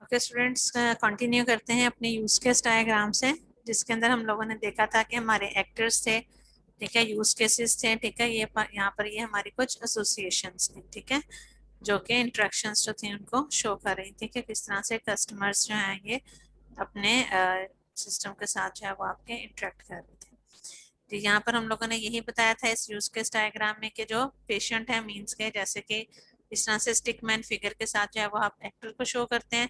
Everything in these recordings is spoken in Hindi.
ओके स्टूडेंट्स, कंटिन्यू करते हैं अपने यूज केस डायग्राम से, जिसके अंदर हम लोगों ने देखा था कि हमारे एक्टर्स थे, ठीक है, यूज केसेस थे, ठीक है, यहाँ पर ये हमारी कुछ एसोसिएशंस थी, ठीक है, जो कि इंटरेक्शंस जो थी उनको शो कर रही थी कि किस तरह से कस्टमर्स जो हैं ये अपने सिस्टम के साथ जो है वो आपके इंटरेक्ट कर रहे थे। तो यहाँ पर हम लोगों ने यही बताया था इस यूज केस डायग्राम में कि जो पेशेंट है मीन्स के जैसे कि इस तरह से स्टिकमैन फिगर के साथ जो है वो आप एक्टर को शो करते हैं।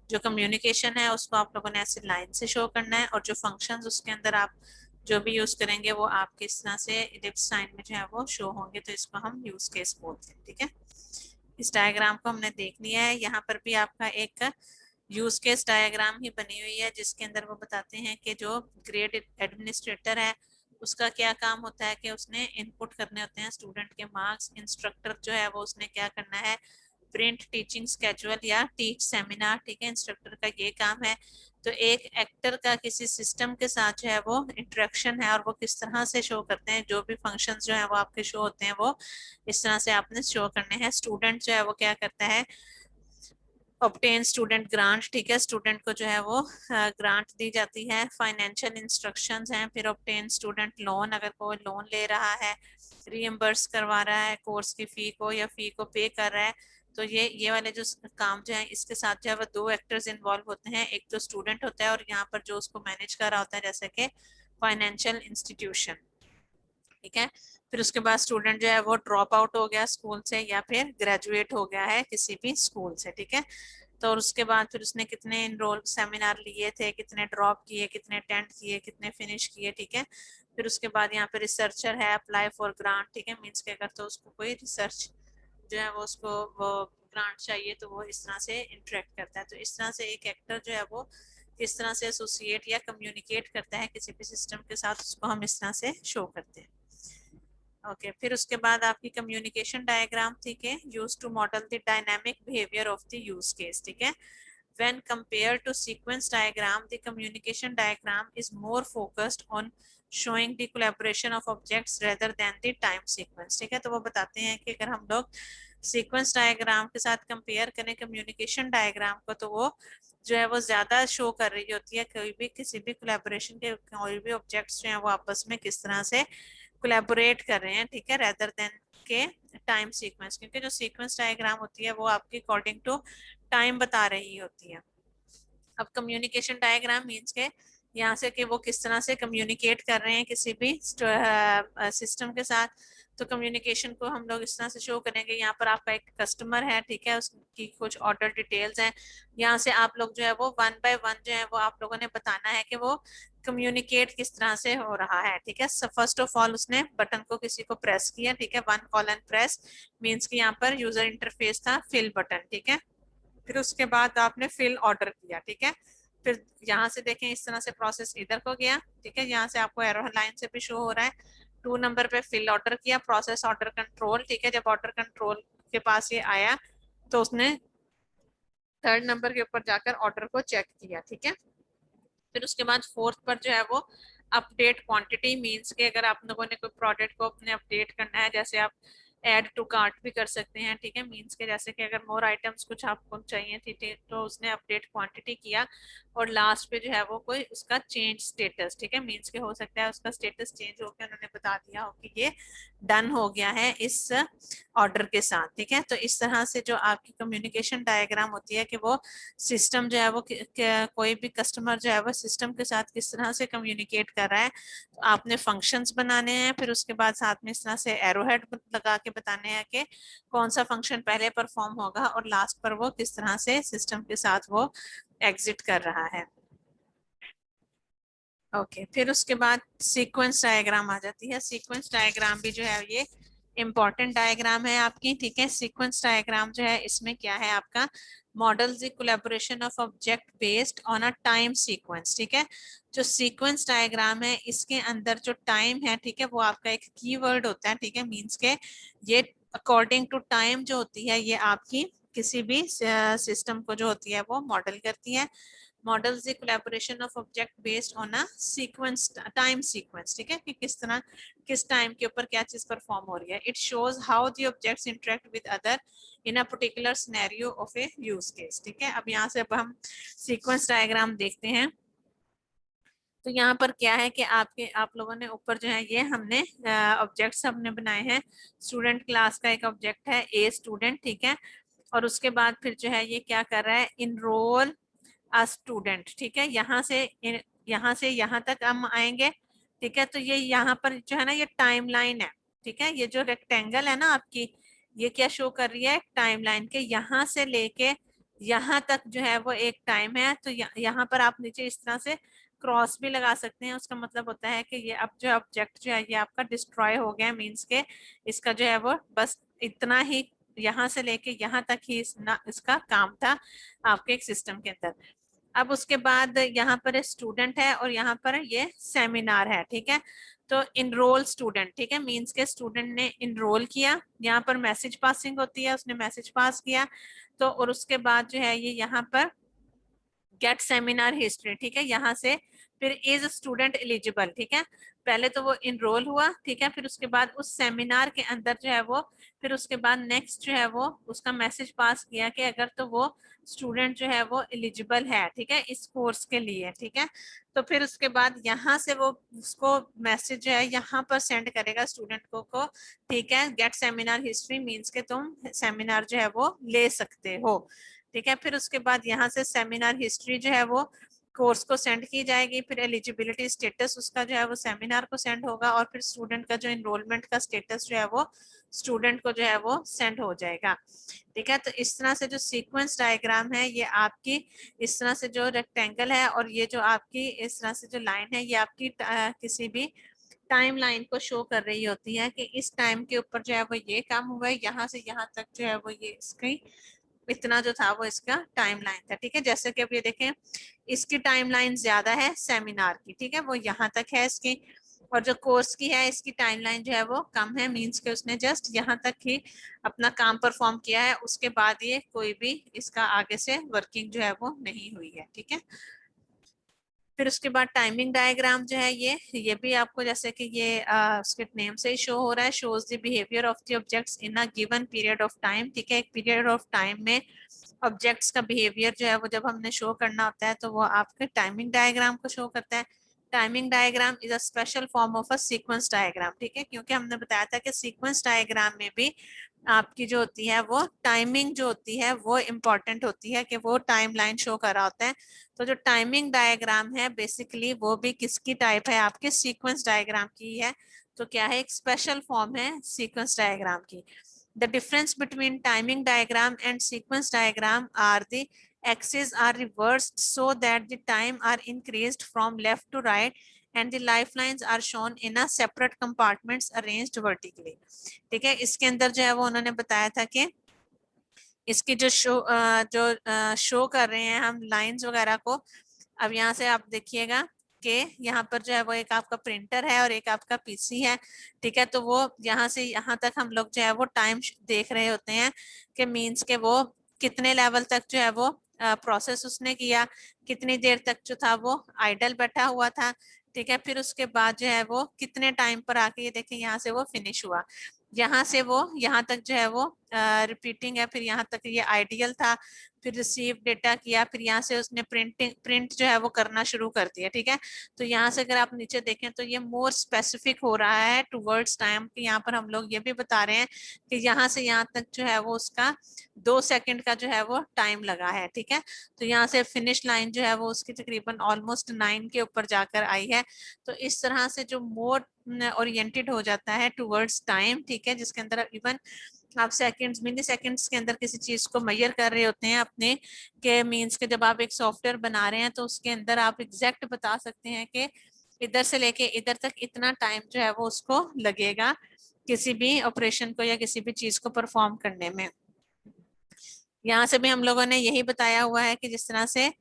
जो कम्युनिकेशन है उसको आप लोगों ने ऐसे लाइन से शो करना है, और जो फंक्शंस उसके अंदर आप जो भी यूज करेंगे वो आपके इस तरह से इलिप्स साइन में जो है वो शो होंगे, तो इसको हम यूज केस बोलते हैं। ठीक है, इस डायग्राम को हमने देख लिया है। यहाँ पर भी आपका एक यूज केस डायग्राम ही बनी हुई है, जिसके अंदर वो बताते हैं कि जो ग्रेड एडमिनिस्ट्रेटर है उसका क्या काम होता है कि उसने इनपुट करने होते हैं स्टूडेंट के मार्क्स। इंस्ट्रक्टर जो है वो उसने क्या करना है, प्रिंट टीचिंग स्केड्यूल या टीच सेमिनार, ठीक है, इंस्ट्रक्टर का ये काम है। तो एक एक्टर का किसी सिस्टम के साथ जो है वो इंटरेक्शन है, और वो किस तरह से शो करते हैं, जो भी फंक्शंस जो है वो आपके शो होते हैं वो इस तरह से आपने शो करने हैं। स्टूडेंट जो है वो क्या करता है, ऑब्टेन स्टूडेंट ग्रांट, ठीक है, स्टूडेंट को जो है वो ग्रांट दी जाती है। फाइनेंशियल इंस्ट्रक्शंस हैं, फिर ऑब्टेन स्टूडेंट लोन, अगर कोई लोन ले रहा है, रीएम्बर्स करवा रहा है कोर्स की फी को या फी को पे कर रहा है, तो ये वाले जो काम जो है इसके साथ जो है वो दो एक्टर्स इन्वॉल्व होते हैं। एक तो स्टूडेंट होता है और यहाँ पर जो उसको मैनेज कर रहा होता है जैसे कि फाइनेंशियल इंस्टीट्यूशन, ठीक है। फिर उसके बाद स्टूडेंट जो है वो ड्रॉप आउट हो गया स्कूल से या फिर ग्रेजुएट हो गया है किसी भी स्कूल से, ठीक है। तो और उसके बाद फिर उसने कितने इनरोल सेमिनार लिए थे, कितने ड्रॉप किए, कितने अटेंड किए, कितने फिनिश किए, ठीक है। फिर उसके बाद यहाँ पे रिसर्चर है, अप्लाई फॉर ग्रांट, ठीक है, मीन्स के अगर तो उसको कोई रिसर्च जो है वो उसको वो ग्रांट चाहिए तो वो इस तरह से इंटरेक्ट करता है। तो इस तरह से एक एक्टर जो है वो किस तरह से एसोसिएट या कम्युनिकेट करता है किसी भी सिस्टम के साथ, उसको हम इस तरह से शो करते हैं। ओके, फिर उसके बाद आपकी कम्युनिकेशन डायग्राम, ठीक है, use to model the dynamic behaviour of the use case, ठीक है। When compared to sequence diagram, the communication diagram is more focused on showing the collaboration of objects rather than the time sequence, ठीक है। तो वो बताते हैं कि अगर हम लोग सीक्वेंस डायग्राम के साथ कंपेयर करें कम्युनिकेशन डायग्राम को, तो वो जो है वो ज्यादा शो कर रही होती है कोई भी किसी भी कोलैबोरेशन के, कोई भी ऑब्जेक्ट्स जो है वो आपस में किस तरह से कोलैबोरेट कर रहे हैं, ठीक है, रेदर देन के टाइम सीक्वेंस, क्योंकि जो सीक्वेंस डायग्राम होती है वो आपकी अकॉर्डिंग टू टाइम बता रही होती है। अब कम्युनिकेशन डायग्राम मीन्स के यहाँ से कि वो किस तरह से कम्युनिकेट कर रहे हैं किसी भी सिस्टम के साथ। तो कम्युनिकेशन को हम लोग इस तरह से शो करेंगे, यहाँ पर आपका एक कस्टमर है, ठीक है, उसकी कुछ ऑर्डर डिटेल्स हैं। यहाँ से आप लोग जो है वो वन बाय वन जो है वो आप लोगों ने बताना है कि वो कम्युनिकेट किस तरह से हो रहा है, ठीक है। फर्स्ट ऑफ ऑल उसने बटन को किसी को प्रेस किया, ठीक है, वन कॉलन प्रेस मीन्स कि यहाँ पर यूजर इंटरफेस था फिल बटन, ठीक है। फिर उसके बाद आपने फिल ऑर्डर किया, ठीक है। फिर यहाँ से देखें इस तरह से प्रोसेस इधर को गया, ठीक है, यहाँ से आपको एरो लाइन से भी शो हो रहा है। 2 नंबर पे फिल ऑर्डर किया, प्रोसेस ऑर्डर कंट्रोल, ठीक है, जब ऑर्डर कंट्रोल के पास ये आया तो उसने 3rd नंबर के ऊपर जाकर ऑर्डर को चेक किया, ठीक है। फिर उसके बाद 4th पर जो है वो अपडेट क्वांटिटी, मींस के अगर आप लोगों ने कोई प्रोडक्ट को अपने अपडेट करना है, जैसे आप ऐड टू कार्ट भी कर सकते हैं, ठीक है, मींस के जैसे कि अगर मोर आइटम्स कुछ आपको चाहिए थी तो उसने अपडेट क्वांटिटी किया। और लास्ट पे जो है वो कोई उसका चेंज स्टेटस, ठीक है, मींस के हो सकता है उसका स्टेटस चेंज होकर उन्होंने बता दिया हो कि ये डन हो गया है इस ऑर्डर के साथ, ठीक है। तो इस तरह से जो आपकी कम्युनिकेशन डायग्राम होती है कि वो सिस्टम जो है वो कोई भी कस्टमर जो है वो सिस्टम के साथ किस तरह से कम्युनिकेट कर रहा है। तो आपने फंक्शंस बनाने हैं, फिर उसके बाद साथ में इस तरह से एरोहेड लगा के बताने हैं कि कौन सा फंक्शन पहले परफॉर्म होगा और लास्ट पर वो किस तरह से सिस्टम के साथ वो एग्जिट कर रहा है। ओके, फिर उसके बाद सीक्वेंस डायग्राम आ जाती है। सीक्वेंस डायग्राम भी जो है ये इंपॉर्टेंट डायग्राम है आपकी, ठीक है। सीक्वेंस डायग्राम जो है इसमें क्या है आपका, model the collaboration of object based on a time sequence, ठीक है। जो सीक्वेंस डायग्राम है इसके अंदर जो टाइम है, ठीक है, वो आपका एक कीवर्ड होता है, ठीक है, मींस के ये अकॉर्डिंग टू टाइम जो होती है ये आपकी किसी भी सिस्टम को जो होती है वो मॉडल करती है। Models the collaboration of object based on a sequence, time sequence, ठीक है, कि किस तरह किस टाइम के ऊपर क्या चीज परफॉर्म हो रही है। It shows how the objects interact with other in a particular scenario of A use case, ठीक है। अब यहाँ से अब हम सीक्वेंस डायग्राम देखते हैं। तो यहाँ पर क्या है कि आप लोगों ने ऊपर जो है ये हमने ऑब्जेक्ट्स हमने बनाए हैं। स्टूडेंट क्लास का एक ऑब्जेक्ट है ए स्टूडेंट, ठीक है, और उसके बाद फिर जो है ये क्या कर रहा है, इनरोल अ स्टूडेंट, ठीक है। यहाँ से यहाँ तक हम आएंगे, ठीक है। तो ये यहाँ पर जो है ना ये टाइमलाइन है, ठीक है। ये जो रेक्टेंगल है ना आपकी, ये क्या शो कर रही है, टाइमलाइन के यहाँ से लेके यहाँ तक जो है वो एक टाइम है। तो यहाँ पर आप नीचे इस तरह से क्रॉस भी लगा सकते हैं। उसका मतलब होता है कि ये अब जो ऑब्जेक्ट जो है ये आपका डिस्ट्रॉय हो गया, मीन्स के इसका जो है वो बस इतना ही, यहाँ से लेके यहाँ तक ही इसका काम था आपके एक सिस्टम के अंदर। अब उसके बाद यहाँ पर स्टूडेंट है और यहाँ पर ये सेमिनार है, ठीक है। तो इनरोल स्टूडेंट, ठीक है, मीन्स के स्टूडेंट ने इनरोल किया, यहाँ पर मैसेज पासिंग होती है, उसने मैसेज पास किया। तो और उसके बाद जो है ये यहाँ पर गेट सेमिनार हिस्ट्री, ठीक है, यहाँ से फिर इज स्टूडेंट एलिजिबल, ठीक है। पहले तो वो इनरोल हुआ, ठीक है, फिर उसके बाद उस सेमिनार के अंदर जो है वो, फिर उसके बाद नेक्स्ट जो है वो उसका मैसेज पास किया कि अगर तो वो स्टूडेंट जो है वो एलिजिबल है, ठीक है, इस कोर्स के लिए, ठीक है। तो फिर उसके बाद यहाँ से वो उसको मैसेज जो है यहाँ पर सेंड करेगा स्टूडेंट को, ठीक है, गेट सेमिनार हिस्ट्री मीन्स के तुम सेमिनार जो है वो ले सकते हो, ठीक है। फिर उसके बाद यहाँ से सेमिनार हिस्ट्री जो है वो कोर्स को सेंड की जाएगी, फिर एलिजिबिलिटी स्टेटस उसका जो है वो सेमिनार को सेंड होगा, और फिर स्टूडेंट का जो इनरोलमेंट का स्टेटस जो है वो स्टूडेंट को जो है वो सेंड हो जाएगा, ठीक है। तो इस तरह से जो सीक्वेंस डायग्राम है ये आपकी इस तरह से जो रेक्टेंगल है, और ये जो आपकी इस तरह से जो लाइन है ये आपकी किसी भी टाइम लाइन को शो कर रही होती है कि इस टाइम के ऊपर जो है वो ये काम हुआ है, यहाँ से यहाँ तक जो है वो ये इसकी इतना जो था वो इसका टाइमलाइन था, ठीक है। जैसे कि अब ये देखें इसकी टाइमलाइन ज्यादा है सेमिनार की, ठीक है, वो यहाँ तक है इसकी, और जो कोर्स की है इसकी टाइमलाइन जो है वो कम है, मींस के उसने जस्ट यहाँ तक ही अपना काम परफॉर्म किया है, उसके बाद ये कोई भी इसका आगे से वर्किंग जो है वो नहीं हुई है, ठीक है। फिर उसके बाद टाइमिंग डायग्राम जो है ये भी आपको जैसे कि ये उसके नेम से ही शो हो रहा है, shows the behaviour of the objects in a given period of time, ठीक है। एक पीरियड ऑफ टाइम में ऑब्जेक्ट्स का बिहेवियर जो है वो जब हमने शो करना होता है तो वो आपके टाइमिंग डायग्राम को शो करता है। Timing diagram is a special form of a sequence diagram, ठीक है, क्योंकि हमने बताया था कि सीक्वेंस डायग्राम में भी आपकी जो होती है वो टाइमिंग जो होती है वो इम्पोर्टेंट होती है कि वो टाइम लाइन शो कर रहा होता है। तो जो टाइमिंग डायग्राम है बेसिकली वो भी किसकी टाइप है, आपके सीक्वेंस डायग्राम की है। तो क्या है, एक स्पेशल फॉर्म है सीक्वेंस डायग्राम की। The difference between timing diagram and sequence diagram are the axes are reversed so that the time are increased from left to right and the lifelines are shown in a separate compartments arranged vertically, ठीक है। इसके अंदर जो है वो उन्होंने बताया था कि इसकी जो शो कर रहे हैं हम लाइंस वगैरह को। अब यहाँ से आप देखिएगा कि यहाँ पर जो है वो एक आपका प्रिंटर है और एक आपका पीसी है, ठीक है। तो वो यहाँ से यहाँ तक हम लोग जो है वो टाइम देख रहे होते हैं कि मीन्स के वो कितने लेवल तक जो है वो प्रोसेस उसने किया, कितनी देर तक जो था वो आइडल बैठा हुआ था, ठीक है। फिर उसके बाद जो है वो कितने टाइम पर आके ये देखें यहाँ से वो फिनिश हुआ, यहाँ से वो यहाँ तक जो है वो रिपीटिंग है, फिर यहाँ तक ये आइडियल था, फिर रिसीव डेटा किया, फिर यहाँ से उसने प्रिंट जो है वो करना शुरू कर दिया, ठीक है। तो यहाँ से अगर आप नीचे देखें तो ये मोर स्पेसिफिक हो रहा है टूवर्ड्स टाइम कि यहाँ पर हम लोग ये भी बता रहे हैं कि यहाँ से यहाँ तक जो है वो उसका 2 सेकंड का जो है वो टाइम लगा है, ठीक है। तो यहाँ से फिनिश लाइन जो है वो उसकी तकरीबन ऑलमोस्ट 9 के ऊपर जाकर आई है। तो इस तरह से जो मोर ओरिएंटेड हो जाता है टूवर्ड्स टाइम, ठीक है, जिसके अंदर इवन आप सेकंड्स मिली सेकंड्स के अंदर किसी चीज को मेजर कर रहे होते हैं अपने के मींस के जब आप एक सॉफ्टवेयर बना रहे हैं तो उसके अंदर आप एग्जैक्ट बता सकते हैं कि इधर से लेके इधर तक इतना टाइम जो है वो उसको लगेगा किसी भी ऑपरेशन को या किसी भी चीज को परफॉर्म करने में। यहाँ से भी हम लोगों ने यही बताया हुआ है कि जिस तरह से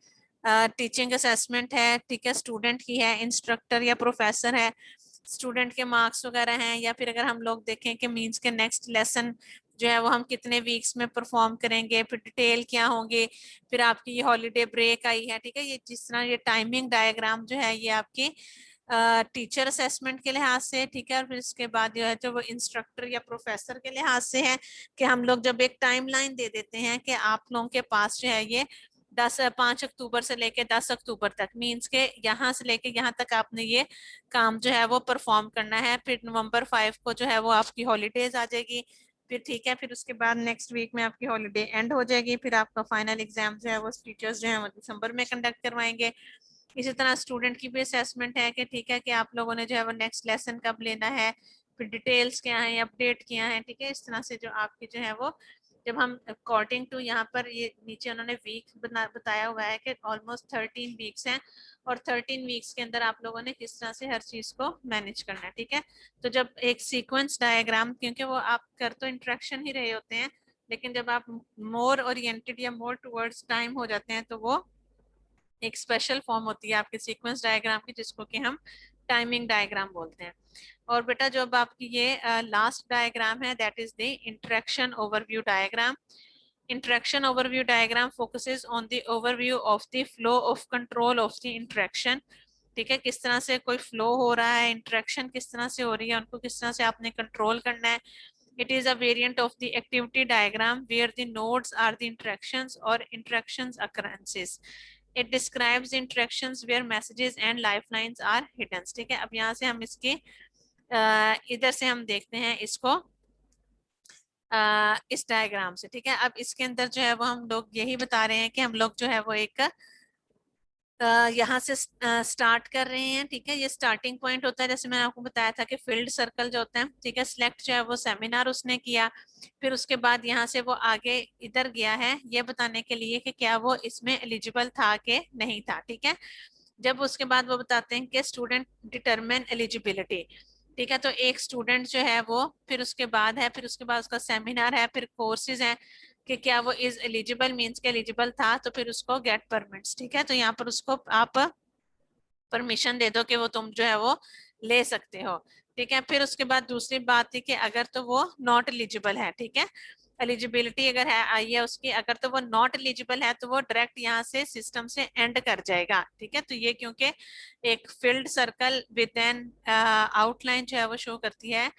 टीचिंग असेसमेंट है, ठीक है, स्टूडेंट की है, इंस्ट्रक्टर या प्रोफेसर है, स्टूडेंट के मार्क्स वगैरह हैं, या फिर अगर हम लोग देखें कि मींस के नेक्स्ट लेसन जो है वो हम कितने वीक्स में परफॉर्म करेंगे, फिर डिटेल क्या होंगे, फिर आपकी ये हॉलीडे ब्रेक आई है, ठीक है। ये जिस तरह ये टाइमिंग डायग्राम जो है ये आपकी टीचर असेसमेंट के लिहाज से, ठीक है। और फिर इसके बाद जो है जो वो इंस्ट्रक्टर या प्रोफेसर के लिहाज से है कि हम लोग जब एक टाइमलाइन दे देते हैं कि आप लोगों के पास जो है ये 5 अक्टूबर से लेके 10 अक्टूबर तक, मींस के यहाँ से लेके यहाँ तक आपने ये काम जो है वो परफॉर्म करना है। फिर नवंबर 5 को जो है वो आपकी हॉलीडेज आ जाएगी, फिर ठीक है। फिर उसके बाद नेक्स्ट वीक में आपकी हॉलीडे एंड हो जाएगी, फिर आपका फाइनल एग्जाम जो है वो टीचर्स जो है वो दिसंबर में कंडक्ट करवाएंगे। इसी तरह स्टूडेंट की भी असेसमेंट है कि ठीक है कि आप लोगों ने जो है वो नेक्स्ट लेसन कब लेना है, फिर डिटेल्स क्या है, अपडेट किया है, ठीक है। इस तरह से जो आपकी जो है वो जब हम अकॉर्डिंग टू यहाँ पर ये नीचे उन्होंने वीक बताया हुआ है कि ऑलमोस्ट 13 वीक्स हैं, और 13 वीक्स के अंदर आप लोगों ने किस तरह से हर चीज को मैनेज करना है, ठीक है। तो जब एक सीक्वेंस डायग्राम, क्योंकि वो आप कर तो इंटरेक्शन ही रहे होते हैं, लेकिन जब आप मोर ओरिएंटेड या मोर टुवर्ड्स टाइम हो जाते हैं तो वो एक स्पेशल फॉर्म होती है आपके सीक्वेंस डायग्राम की, जिसको कि हम टाइमिंग डायग्राम बोलते हैं। और बेटा जो अब आपकी ये लास्ट डायग्राम है that is the interaction overview diagram. Interaction overview diagram focuses on the overview of the flow of control of the interaction, ठीक है। किस तरह से कोई फ्लो हो रहा है, इंटरेक्शन किस तरह से हो रही है, उनको किस तरह से आपने कंट्रोल करना है। It is a variant of the activity diagram where the nodes are the interactions or interactions occurrences. It describes the interactions where messages and lifelines are hidden. ठीक है। अब यहाँ से हम इसके इधर से हम देखते हैं इसको इस डायग्राम से, ठीक है। अब इसके अंदर जो है वो हम लोग यही बता रहे हैं कि हम लोग जो है वो एक यहाँ से स्टार्ट कर रहे हैं, ठीक है। ये स्टार्टिंग पॉइंट होता है, जैसे मैंने आपको बताया था कि फील्ड सर्कल जो होता है, ठीक है। सिलेक्ट जो है वो सेमिनार उसने किया, फिर उसके बाद यहाँ से वो आगे इधर गया है ये बताने के लिए कि क्या वो इसमें एलिजिबल था कि नहीं था, ठीक है। जब उसके बाद वो बताते हैं कि स्टूडेंट डिटरमिन एलिजिबिलिटी, ठीक है। तो एक स्टूडेंट जो है वो फिर उसके बाद है, फिर उसके बाद उसका सेमिनार है, फिर कोर्सेज हैं कि क्या वो इज एलिजिबल, मींस के एलिजिबल था, तो फिर उसको गेट परमिट्स, ठीक है। तो यहाँ पर उसको आप परमिशन दे दो कि वो तुम जो है वो ले सकते हो, ठीक है। फिर उसके बाद दूसरी बात थी कि अगर तो वो नॉट एलिजिबल है, ठीक है, एलिजिबिलिटी अगर है आई है उसकी, अगर तो वो नॉट एलिजिबल है तो वो डायरेक्ट यहाँ से सिस्टम से एंड कर जाएगा, ठीक है। तो ये क्योंकि एक field circle with N outline जो है वो शो करती है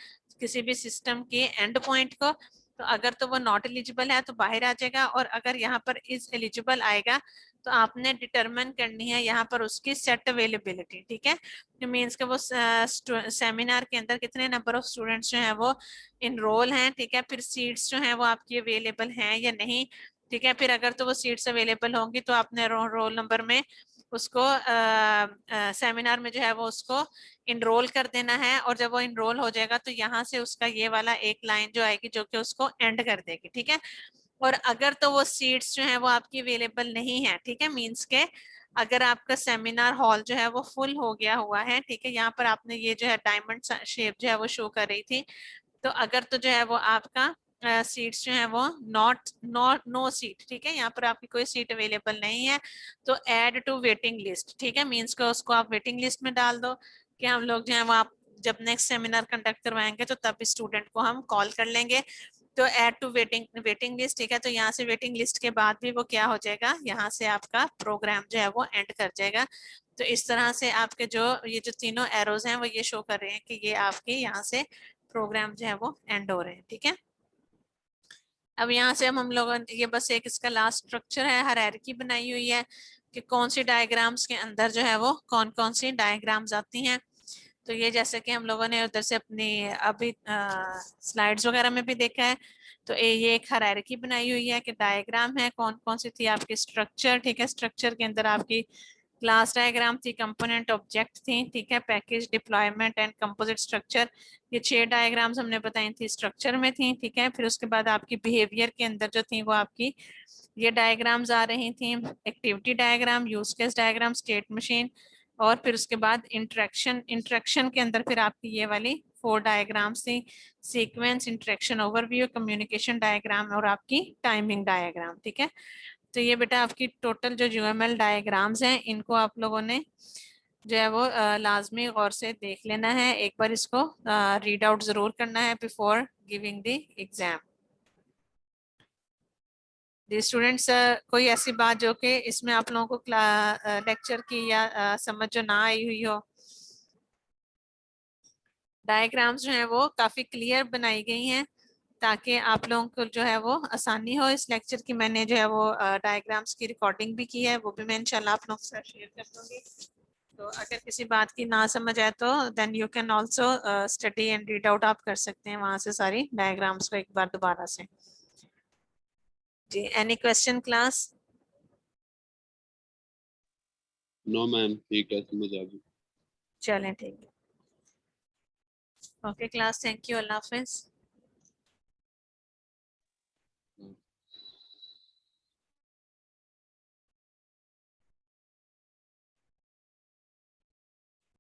किसी भी सिस्टम के एंड पॉइंट को, तो अगर तो वो नॉट एलिजिबल है तो बाहर आ जाएगा, और अगर यहाँ पर इज एलिजिबल आएगा तो आपने डिटरमिन करनी है यहाँ पर उसकी सेट अवेलेबिलिटी, ठीक है। मीन्स के वो सेमिनार के अंदर कितने नंबर ऑफ स्टूडेंट्स जो हैं वो इनरोल हैं, ठीक है। फिर सीट्स जो हैं वो आपकी अवेलेबल हैं या नहीं, ठीक है। फिर अगर तो वो सीट्स अवेलेबल होंगी तो आपने रोल नंबर में उसको सेमिनार में जो है वो उसको इनरोल कर देना है, और जब वो इनरोल हो जाएगा तो यहाँ से उसका ये वाला एक लाइन जो आएगी जो कि उसको एंड कर देगी, ठीक है। और अगर तो वो सीट्स जो है वो आपकी अवेलेबल नहीं है, ठीक है, मींस के अगर आपका सेमिनार हॉल जो है वो फुल हो गया हुआ है, ठीक है। यहाँ पर आपने ये जो है डायमंड शेप जो है वो शो कर रही थी, तो अगर तो जो है वो आपका सीट्स जो है वो नॉट नॉट नो सीट, ठीक है, यहाँ पर आपकी कोई सीट अवेलेबल नहीं है, तो ऐड टू वेटिंग लिस्ट, ठीक है। मींस को उसको आप वेटिंग लिस्ट में डाल दो कि हम लोग जो है वो आप जब नेक्स्ट सेमिनार कंडक्ट करवाएंगे तो तब स्टूडेंट को हम कॉल कर लेंगे। तो ऐड टू वेटिंग लिस्ट, ठीक है। तो यहाँ से वेटिंग लिस्ट के बाद भी वो क्या हो जाएगा, यहाँ से आपका प्रोग्राम जो है वो एंड कर जाएगा। तो इस तरह से आपके जो ये जो तीनों एरोज हैं वो ये शो कर रहे हैं कि ये आपके यहाँ से प्रोग्राम जो है वो एंड हो रहे हैं, ठीक है। अब यहाँ से हम लोगों ने ये बस एक इसका लास्ट स्ट्रक्चर है, हायरार्की बनाई हुई है कि कौन सी डायग्राम्स के अंदर जो है वो कौन कौन सी डायग्राम्स आती हैं। तो ये जैसे कि हम लोगों ने उधर से अपनी अभी स्लाइड्स वगैरह में भी देखा है, तो ये एक हायरार्की बनाई हुई है कि डायग्राम है कौन कौन सी थी आपकी स्ट्रक्चर, ठीक है। स्ट्रक्चर के अंदर आपकी क्लास डायग्राम थी, कंपोनेंट ऑब्जेक्ट थी, ठीक है, package deployment and composite structure, ये 6 डायग्राम्स हमने बताई थी स्ट्रक्चर में थी, ठीक है। फिर उसके बाद आपकी बिहेवियर के अंदर जो थी वो आपकी ये डायग्राम्स आ रही थी, activity diagram, use case diagram, state machine, और फिर उसके बाद इंटरेक्शन के अंदर फिर आपकी ये वाली 4 डायग्राम्स थी, sequence, interaction overview, communication diagram और आपकी टाइमिंग डायग्राम, ठीक है। तो ये बेटा आपकी टोटल जो यूएमएल डायग्राम्स हैं इनको आप लोगों ने जो है वो लाजमी गौर से देख लेना है, एक बार इसको रीड आउट जरूर करना है बिफोर गिविंग द एग्जाम। जी स्टूडेंट्स, कोई ऐसी बात जो कि इसमें आप लोगों को लेक्चर की या समझ जो ना आई हुई हो? डायग्राम्स जो है वो काफी क्लियर बनाई गई हैं ताकि आप लोगों को जो है वो आसानी हो इस लेक्चर की। मैंने जो है वो डायग्राम्स की रिकॉर्डिंग भी की है, वो भी मैं इंशाल्लाह आप लोगों के साथ शेयर कर दूंगी। तो अगर किसी बात की ना समझ आए तो then you can also study and read out आप कर सकते हैं वहां से सारी डायग्राम्स को एक बार दोबारा से। जी any question class? No ma'am, ठीक है, समझ आ गई। चलें ठीक है। ओके क्लास, थैंक यू, अल्लाह हाफिज।